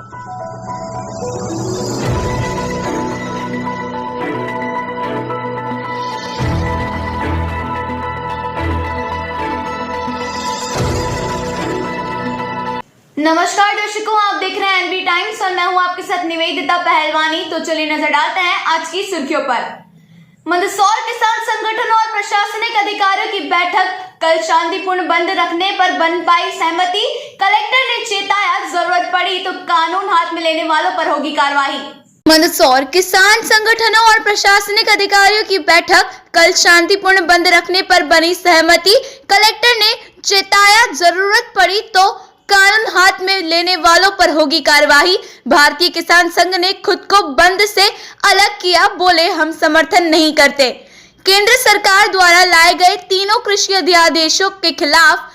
नमस्कार दर्शकों, आप देख रहे हैं एनबी टाइम्स और मैं हूं आपके साथ निवेदिता पहलवानी। तो चलिए नजर डालते हैं आज की सुर्खियों पर। मंदसौर किसान संगठन और प्रशासनिक अधिकारियों की बैठक, कल शांतिपूर्ण बंद रखने पर बन पाई सहमति। कलेक्टर ने चेताया, जरूरत पड़ी तो कानून हाथ में लेने वालों पर होगी कार्रवाई। मंदसौर किसान संगठनों और प्रशासनिक अधिकारियों की बैठक, कल शांतिपूर्ण बंद रखने पर बनी सहमति। कलेक्टर ने चेताया, जरूरत पड़ी तो कानून हाथ में लेने वालों पर होगी कार्रवाई। भारतीय किसान संघ ने खुद को बंद से अलग किया, बोले हम समर्थन नहीं करते। केंद्र सरकार द्वारा लाए गए तीनों कृषि अध्यादेशों के खिलाफ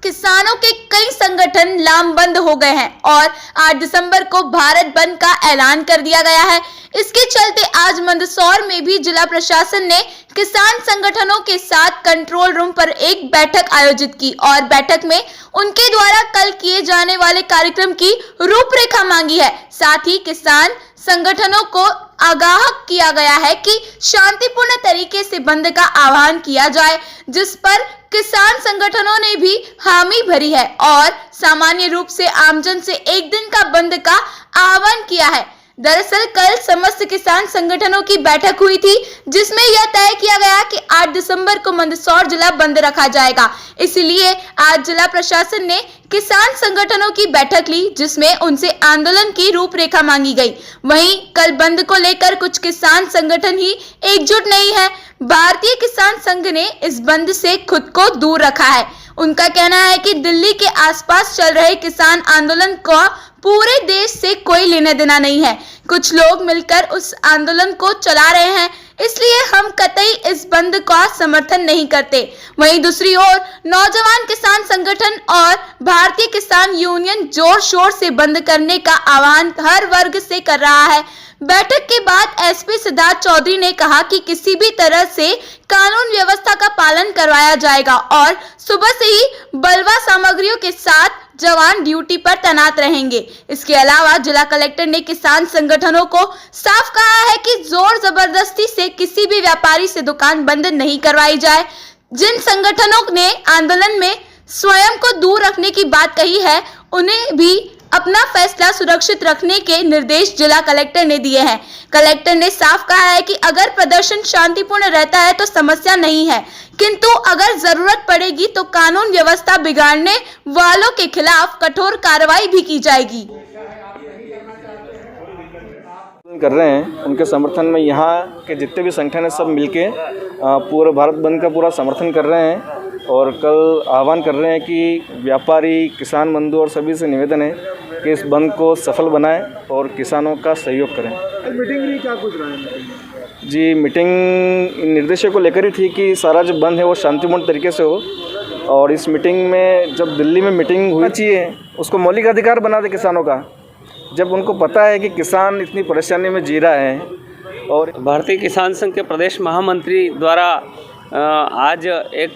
किसानों के कई संगठन लामबंद हो गए हैं और 8 दिसंबर को भारत बंद का ऐलान कर दिया गया है। इसके चलते आज मंदसौर में भी जिला प्रशासन ने किसान संगठनों के साथ कंट्रोल रूम पर एक बैठक आयोजित की और बैठक में उनके द्वारा कल किए जाने वाले कार्यक्रम की रूपरेखा मांगी है। साथ ही किसान संगठनों को आगाह किया गया है कि शांतिपूर्ण तरीके से बंद का आह्वान किया जाए, जिस पर किसान संगठनों ने भी हामी भरी है और सामान्य रूप से आमजन से एक दिन का बंद का आह्वान किया है। दरअसल कल समस्त किसान संगठनों की बैठक हुई थी, जिसमें यह तय किया गया कि 8 दिसंबर को मंदसौर जिला बंद रखा जाएगा। इसलिए आज जिला प्रशासन ने किसान संगठनों की बैठक ली, जिसमें उनसे आंदोलन की रूपरेखा मांगी गई। वहीं कल बंद को लेकर कुछ किसान संगठन ही एकजुट नहीं है। भारतीय किसान संघ ने इस बंद से खुद को दूर रखा है। उनका कहना है कि दिल्ली के आसपास चल रहे किसान आंदोलन को पूरे देश से कोई लेना देना नहीं है। कुछ लोग मिलकर उस आंदोलन को चला रहे हैं, इसलिए हम कतई इस बंद का समर्थन नहीं करते। वहीं दूसरी ओर नौजवान किसान संगठन और भारतीय किसान यूनियन जोर शोर से बंद करने का आह्वान हर वर्ग से कर रहा है। बैठक के बाद एसपी सिद्धार्थ चौधरी ने कहा कि किसी भी तरह से कानून व्यवस्था का पालन करवाया जाएगा और सुबह से ही बलवा सामग्रियों के साथ जवान ड्यूटी पर तैनात रहेंगे। इसके अलावा जिला कलेक्टर ने किसान संगठनों को साफ कहा है कि जोर जबरदस्ती से किसी भी व्यापारी से दुकान बंद नहीं करवाई जाए। जिन संगठनों ने आंदोलन में स्वयं को दूर रखने की बात कही है, उन्हें भी अपना फैसला सुरक्षित रखने के निर्देश जिला कलेक्टर ने दिए हैं। कलेक्टर ने साफ कहा है कि अगर प्रदर्शन शांतिपूर्ण रहता है तो समस्या नहीं है, किंतु अगर जरूरत पड़ेगी तो कानून व्यवस्था बिगाड़ने वालों के खिलाफ कठोर कार्रवाई भी की जाएगी। कर रहे हैं उनके समर्थन में यहाँ के जितने भी संगठन है सब मिलके पूरा भारत बंद का पूरा समर्थन कर रहे हैं और कल आह्वान कर रहे हैं कि व्यापारी, किसान बंधु और सभी से निवेदन है कि इस बंद को सफल बनाएं और किसानों का सहयोग करें। मीटिंग में क्या कुछ रहा है? जी, मीटिंग निर्देशों को लेकर ही थी कि सारा जो बंद है वो शांतिपूर्ण तरीके से हो और इस मीटिंग में जब दिल्ली में मीटिंग हुई चाहिए उसको मौलिक अधिकार बना दे किसानों का। जब उनको पता है कि किसान इतनी परेशानी में जी रहा है और भारतीय किसान संघ के प्रदेश महामंत्री द्वारा आज एक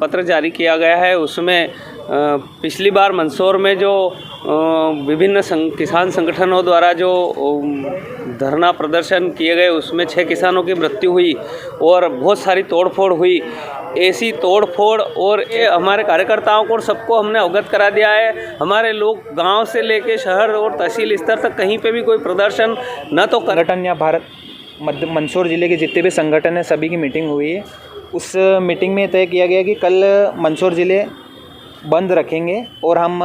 पत्र जारी किया गया है। उसमें पिछली बार मंदसौर में जो विभिन्न किसान संगठनों द्वारा जो धरना प्रदर्शन किए गए उसमें 6 किसानों की मृत्यु हुई और बहुत सारी तोड़फोड़ हुई। ऐसी तोड़फोड़ और हमारे कार्यकर्ताओं को सबको हमने अवगत करा दिया है। हमारे लोग गांव से लेके शहर और तहसील स्तर तक कहीं पे भी कोई प्रदर्शन न तो संगठन या भारत मंदसौर ज़िले के जितने भी संगठन हैं सभी की मीटिंग हुई है। उस मीटिंग में तय किया गया कि कल मंदसौर ज़िले बंद रखेंगे और हम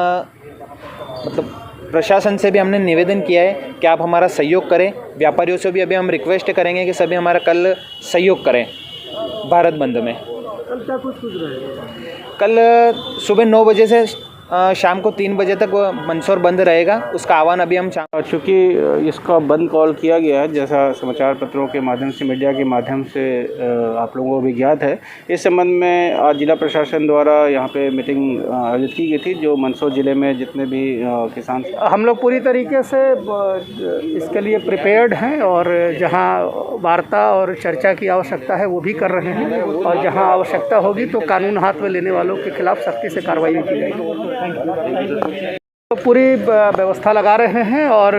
मतलब प्रशासन से भी हमने निवेदन किया है कि आप हमारा सहयोग करें। व्यापारियों से भी अभी हम रिक्वेस्ट करेंगे कि सभी हमारा कल सहयोग करें भारत बंद में। कल क्या कुछ रहेगा? कल सुबह 9 बजे से शाम को 3 बजे तक मंदसौर बंद रहेगा। उसका आह्वान अभी हम चूँकि इसका बंद कॉल किया गया है, जैसा समाचार पत्रों के माध्यम से, मीडिया के माध्यम से आप लोगों को भी ज्ञात है। इस संबंध में आज जिला प्रशासन द्वारा यहाँ पे मीटिंग आयोजित की गई थी, जो मंदसौर ज़िले में जितने भी किसान, हम लोग पूरी तरीके से इसके लिए प्रिपेयर्ड हैं और जहाँ वार्ता और चर्चा की आवश्यकता है वो भी कर रहे हैं और जहाँ आवश्यकता होगी तो कानून हाथ में लेने वालों के खिलाफ सख्ती से कार्रवाई की जाएगी। पूरी व्यवस्था लगा रहे हैं और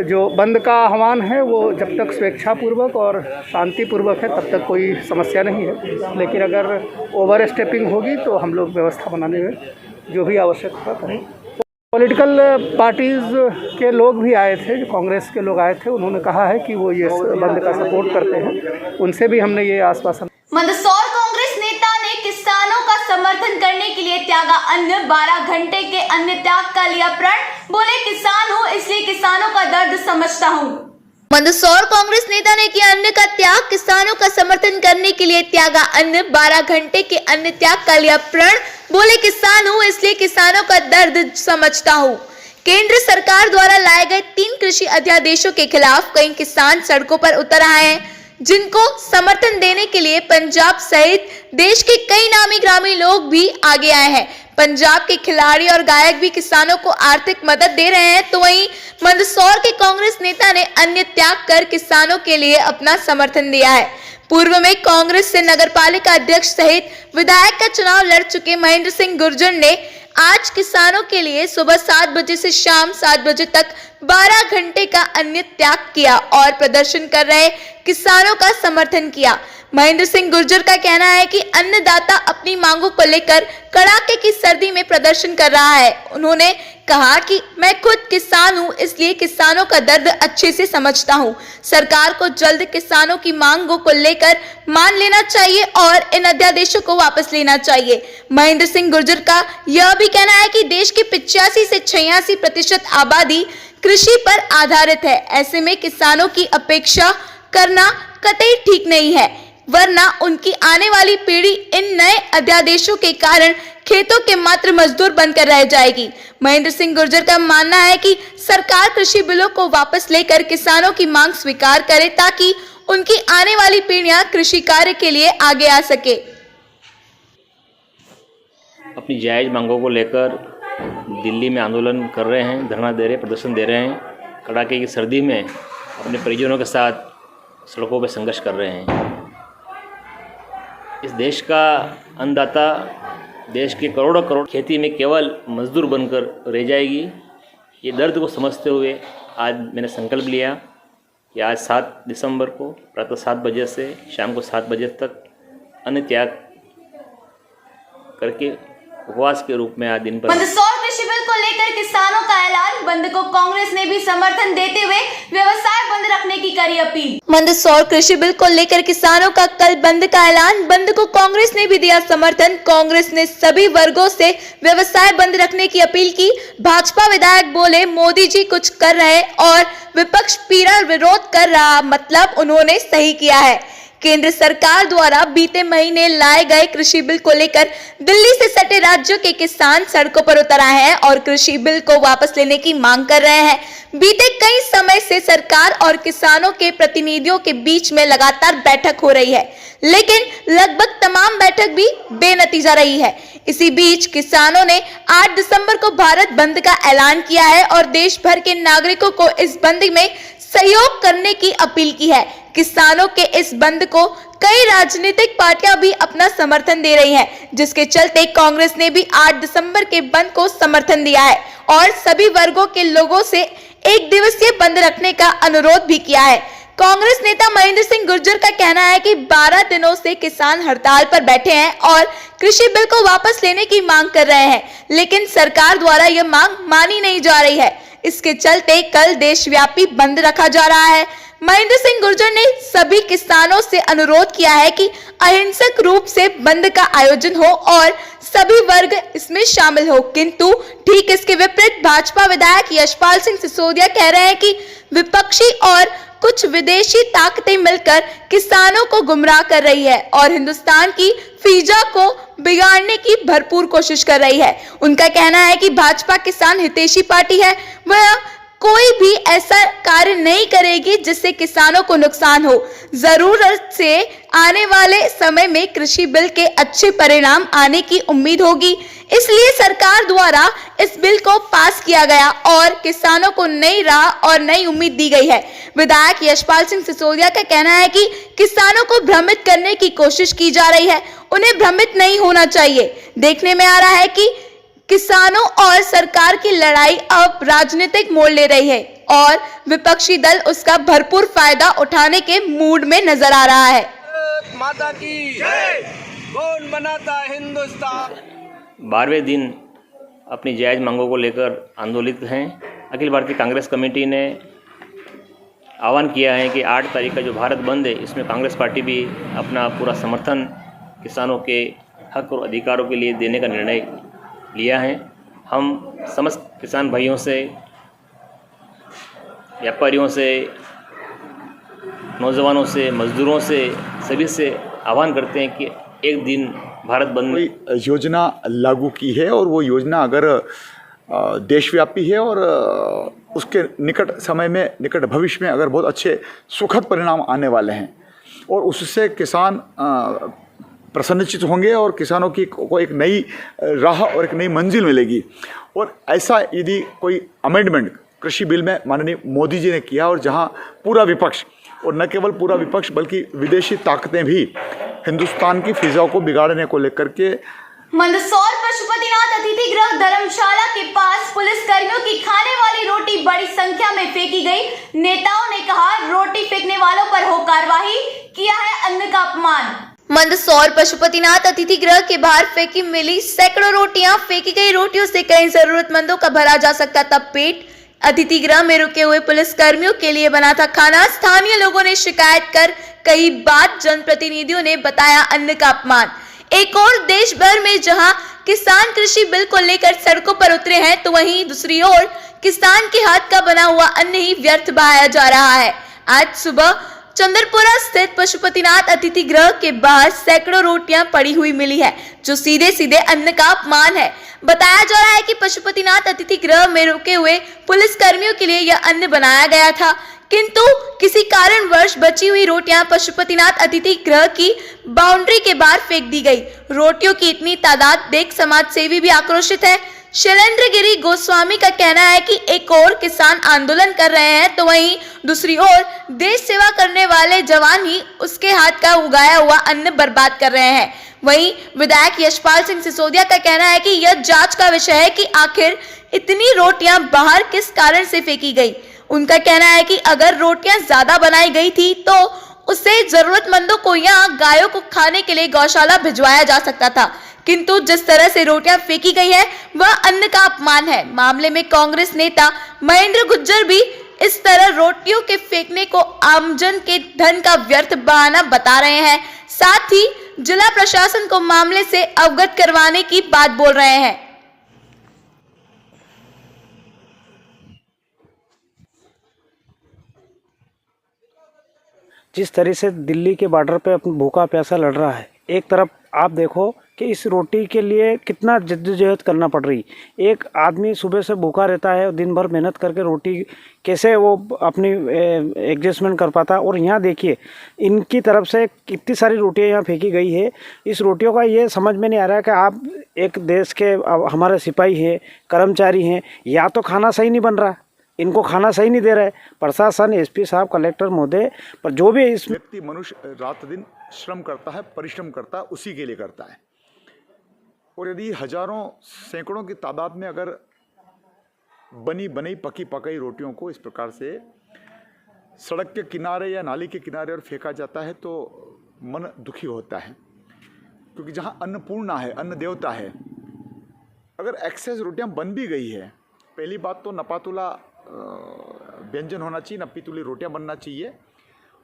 जो बंद का आह्वान है वो जब तक स्वेच्छापूर्वक और शांतिपूर्वक है तब तक कोई समस्या नहीं है, लेकिन अगर ओवर स्टेपिंग होगी तो हम लोग व्यवस्था बनाने में जो भी आवश्यकता करें। पॉलिटिकल पार्टीज़ के लोग भी आए थे, जो कांग्रेस के लोग आए थे, उन्होंने कहा है कि वो ये बंद का सपोर्ट करते हैं, उनसे भी हमने ये आश्वासन। मंदसौर कांग्रेस नेता ने किसानों का समर्थन करने के लिए त्यागा अन्न, 12 घंटे के अन्न त्याग का लिया प्रण, बोले किसान हूँ इसलिए किसानों का दर्द समझता हूँ। मंदसौर कांग्रेस नेता ने किया अन्न का त्याग, किसानों का समर्थन करने के लिए त्यागा अन्न, 12 घंटे के अन्न त्याग का लिया प्रण, बोले किसान हूँ इसलिए किसानों का दर्द समझता हूँ। केंद्र सरकार द्वारा लाए गए 3 कृषि अध्यादेशों के खिलाफ कई किसान सड़कों पर उतर आए हैं, जिनको समर्थन देने के लिए पंजाब सहित देश के कई नामी ग्रामीण लोग भी आगे आए हैं। पंजाब के खिलाड़ी और गायक भी किसानों को आर्थिक मदद दे रहे हैं, तो वहीं मंदसौर के कांग्रेस नेता ने अन्न त्याग कर किसानों के लिए अपना समर्थन दिया है। पूर्व में कांग्रेस से नगरपालिका अध्यक्ष सहित विधायक का चुनाव लड़ चुके महेंद्र सिंह गुर्जर ने आज किसानों के लिए सुबह 7 बजे से शाम 7 बजे तक 12 घंटे का अन्न त्याग किया और प्रदर्शन कर रहे किसानों का समर्थन किया। महेंद्र सिंह गुर्जर का कहना है कि अन्नदाता अपनी मांगों को लेकर कड़ाके की सर्दी में प्रदर्शन कर रहा है। उन्होंने कहा कि मैं खुद किसान हूं, इसलिए किसानों का दर्द अच्छे से समझता हूं। सरकार को जल्द किसानों की मांगों को लेकर मान लेना चाहिए और इन अध्यादेशों को वापस लेना चाहिए। महेंद्र सिंह गुर्जर का यह भी कहना है कि देश की 85 से 86% आबादी कृषि पर आधारित है। ऐसे में किसानों की अपेक्षा करना कतई ठीक नहीं है, वरना उनकी आने वाली पीढ़ी इन नए अध्यादेशों के कारण खेतों के मात्र मजदूर बनकर रह जाएगी। महेंद्र सिंह गुर्जर का मानना है कि सरकार कृषि बिलों को वापस लेकर किसानों की मांग स्वीकार करे, ताकि उनकी आने वाली पीढ़ियां कृषि कार्य के लिए आगे आ सके। अपनी जायज़ मांगों को लेकर दिल्ली में आंदोलन कर रहे हैं, धरना दे रहे हैं, प्रदर्शन दे रहे हैं। कड़ाके की सर्दी में अपने परिजनों के साथ सड़कों पर संघर्ष कर रहे हैं। इस देश का अन्नदाता देश के करोड़ों करोड़ खेती में केवल मजदूर बनकर रह जाएगी। ये दर्द को समझते हुए आज मैंने संकल्प लिया कि आज 7 दिसंबर को प्रातः 7 बजे से शाम को 7 बजे तक अन्न त्याग करके उपवास के रूप में आज दिन भर। मंदसौर कृषि बिल को लेकर किसानों का ऐलान, बंद को कांग्रेस ने भी समर्थन देते हुए व्यवसाय बंद रखने की करी अपील। मंदसौर कृषि बिल को लेकर किसानों का कल बंद का ऐलान, बंद को कांग्रेस ने भी दिया समर्थन। कांग्रेस ने सभी वर्गों से व्यवसाय बंद रखने की अपील की। भाजपा विधायक बोले मोदी जी कुछ कर रहे और विपक्ष पीड़ा विरोध कर रहा, मतलब उन्होंने सही किया है। केंद्र सरकार द्वारा बीते महीने लाए गए कृषि बिल को लेकर दिल्ली से सटे राज्यों के किसान सड़कों पर उतर आए हैं और कृषि बिल को वापस लेने की मांग कर रहे हैं। बीते कई समय से सरकार और किसानों के प्रतिनिधियों के बीच में लगातार बैठक हो रही है, लेकिन लगभग तमाम बैठक भी बेनतीजा रही है। इसी बीच किसानों ने 8 दिसंबर को भारत बंद का ऐलान किया है और देश भर के नागरिकों को इस बंद में सहयोग करने की अपील की है। किसानों के इस बंद को कई राजनीतिक पार्टियां भी अपना समर्थन दे रही हैं, जिसके चलते कांग्रेस ने भी 8 दिसंबर के बंद को समर्थन दिया है और सभी वर्गों के लोगों से एक दिवसीय बंद रखने का अनुरोध भी किया है। कांग्रेस नेता महेंद्र सिंह गुर्जर का कहना है कि 12 दिनों से किसान हड़ताल पर बैठे हैं और कृषि बिल को वापस लेने की मांग कर रहे हैं, लेकिन सरकार द्वारा यह मांग मानी नहीं जा रही है। इसके चलते कल देशव्यापी बंद रखा जा रहा है। महेंद्र सिंह गुर्जर ने सभी किसानों से अनुरोध किया है कि अहिंसक रूप से बंद का आयोजन हो और सभी वर्ग इसमें शामिल हो, किंतु ठीक इसके विपरीत भाजपा विधायक यशपाल सिंह सिसोदिया कह रहे हैं कि विपक्षी और कुछ विदेशी ताकतें मिलकर किसानों को गुमराह कर रही है और हिंदुस्तान की फिजा को बिगाड़ने की भरपूर कोशिश कर रही है। उनका कहना है कि भाजपा किसान हितैषी पार्टी है, वह कोई भी ऐसा कार्य नहीं करेगी जिससे किसानों को नुकसान हो। जरूरत से आने वाले समय में कृषि बिल के अच्छे परिणाम आने की उम्मीद होगी, इसलिए सरकार द्वारा इस बिल को पास किया गया और किसानों को नई राह और नई उम्मीद दी गई है। विधायक यशपाल सिंह सिसोदिया का कहना है कि किसानों को भ्रमित करने की कोशिश की जा रही है, उन्हें भ्रमित नहीं होना चाहिए। देखने में आ रहा है कि किसानों और सरकार की लड़ाई अब राजनीतिक मोड़ ले रही है और विपक्षी दल उसका भरपूर फायदा उठाने के मूड में नजर आ रहा है। माता की जय। कौन बनाता हिंदुस्तान। 12वें दिन अपनी जायज़ मांगों को लेकर आंदोलित हैं। अखिल भारतीय कांग्रेस कमेटी ने आह्वान किया है कि 8 तारीख का जो भारत बंद है इसमें कांग्रेस पार्टी भी अपना पूरा समर्थन किसानों के हक और अधिकारों के लिए देने का निर्णय लिया है। हम समस्त किसान भाइयों से, व्यापारियों से, नौजवानों से, मजदूरों से, सभी से आह्वान करते हैं कि एक दिन भारत बंद कोई योजना लागू की है और वो योजना अगर देशव्यापी है और उसके निकट समय में, निकट भविष्य में अगर बहुत अच्छे सुखद परिणाम आने वाले हैं और उससे किसान प्रसन्नचित होंगे और किसानों की को एक नई राह और एक नई मंजिल मिलेगी। और ऐसा यदि कोई अमेंडमेंट कृषि बिल में माननीय मोदी जी ने किया और जहां पूरा विपक्ष, और न केवल पूरा विपक्ष बल्कि विदेशी ताकतें भी हिंदुस्तान की फिजा को बिगाड़ने को लेकर के मंदसौर पशुपतिनाथ अतिथि गृह धर्मशाला के पास पुलिस कर्मियों की खाने वाली रोटी बड़ी संख्या में फेंकी गई। नेताओं ने कहा रोटी फेंकने वालों पर हो कार्रवाई, किया है अन्न का अपमान। मंदसौर पशुपतिनाथ अतिथि गृह के बाहर फेंकी मिली सैकड़ों रोटियां। फेंकी गई रोटियों से कई जरूरतमंदों का भरा जा सकता था पेट। अतिथि गृह में रुके हुए पुलिस कर्मियों के लिए बना था खाना। स्थानीय लोगों ने शिकायत कर कई बार जनप्रतिनिधियों ने बताया अन्न का अपमान। एक और देश भर में जहां किसान कृषि बिल को लेकर सड़कों पर उतरे हैं तो वहीं दूसरी ओर किसान के हाथ का बना हुआ अन्न ही व्यर्थ बहाया जा रहा है। आज सुबह चंद्रपुरा स्थित पशुपतिनाथ अतिथि गृह के बाहर सैकड़ों रोटियां पड़ी हुई मिली है जो सीधे सीधे अन्न का अपमान है। बताया जा रहा है कि पशुपतिनाथ अतिथि गृह में रुके हुए पुलिस कर्मियों के लिए यह अन्न बनाया गया था, किंतु किसी कारणवश बची हुई रोटियां पशुपतिनाथ अतिथि गृह की बाउंड्री के बाहर फेंक दी गई। रोटियों की इतनी तादाद देख समाज सेवी भी आक्रोशित है। शैलेंद्र गिरी गोस्वामी का कहना है कि एक और किसान आंदोलन कर रहे हैं तो वहीं दूसरी ओर देश सेवा करने वाले जवान ही उसके हाथ का उगाया हुआ अन्न बर्बाद कर रहे हैं। वहीं विधायक यशपाल सिंह सिसोदिया का कहना है कि यह जांच का विषय है कि आखिर इतनी रोटियां बाहर किस कारण से फेंकी गई। उनका कहना है कि अगर रोटियां ज्यादा बनाई गई थी तो उससे जरूरतमंदों को या गायों को खाने के लिए गौशाला भिजवाया जा सकता था, किंतु जिस तरह से रोटियां फेंकी गई है वह अन्न का अपमान है। मामले में कांग्रेस नेता महेंद्र गुज्जर भी इस तरह रोटियों के फेंकने को आमजन के धन का व्यर्थ बहाना बता रहे हैं। साथ ही जिला प्रशासन को मामले से अवगत करवाने की बात बोल रहे हैं। जिस तरह से दिल्ली के बॉर्डर पे अपना भूखा प्यासा लड़ रहा है, एक तरफ आप देखो कि इस रोटी के लिए कितना जद्दोजहद करना पड़ रही। एक आदमी सुबह से भूखा रहता है, दिन भर मेहनत करके रोटी कैसे वो अपनी एडजस्टमेंट कर पाता। और यहाँ देखिए इनकी तरफ से कितनी सारी रोटियाँ यहाँ फेंकी गई है। इस रोटियों का ये समझ में नहीं आ रहा है कि आप एक देश के हमारे सिपाही हैं, कर्मचारी हैं, या तो खाना सही नहीं बन रहा, इनको खाना सही नहीं दे रहे प्रशासन, एसपी साहब, कलेक्टर महोदय, पर जो भी इस व्यक्ति मनुष्य रात दिन श्रम करता है, परिश्रम करता है, उसी के लिए करता है। और यदि हजारों सैकड़ों की तादाद में अगर बनी बनाई पकी पकाई रोटियों को इस प्रकार से सड़क के किनारे या नाली के किनारे और फेंका जाता है तो मन दुखी होता है, क्योंकि जहाँ अन्नपूर्णा है, अन्न देवता है, अगर एक्सेस रोटियाँ बन भी गई है, पहली बात तो नपातुला व्यंजन होना चाहिए, नपीतुली रोटियां बनना चाहिए।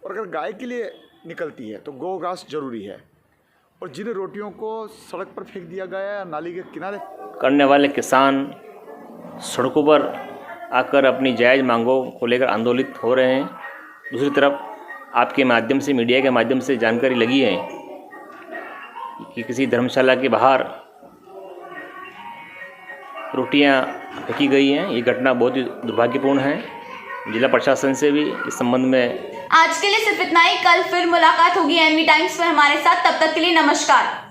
और अगर गाय के लिए निकलती है तो गोघास जरूरी है। और जिन रोटियों को सड़क पर फेंक दिया गया है, नाली के किनारे करने वाले किसान सड़कों पर आकर अपनी जायज़ मांगों को लेकर आंदोलित हो रहे हैं। दूसरी तरफ आपके माध्यम से, मीडिया के माध्यम से जानकारी लगी है कि किसी धर्मशाला के बाहर रोटियां फेंकी गई हैं। ये घटना बहुत ही दुर्भाग्यपूर्ण है। जिला प्रशासन से भी इस संबंध में आज के लिए सिर्फ इतना ही। कल फिर मुलाकात होगी एनवी टाइम्स पर हमारे साथ। तब तक के लिए नमस्कार।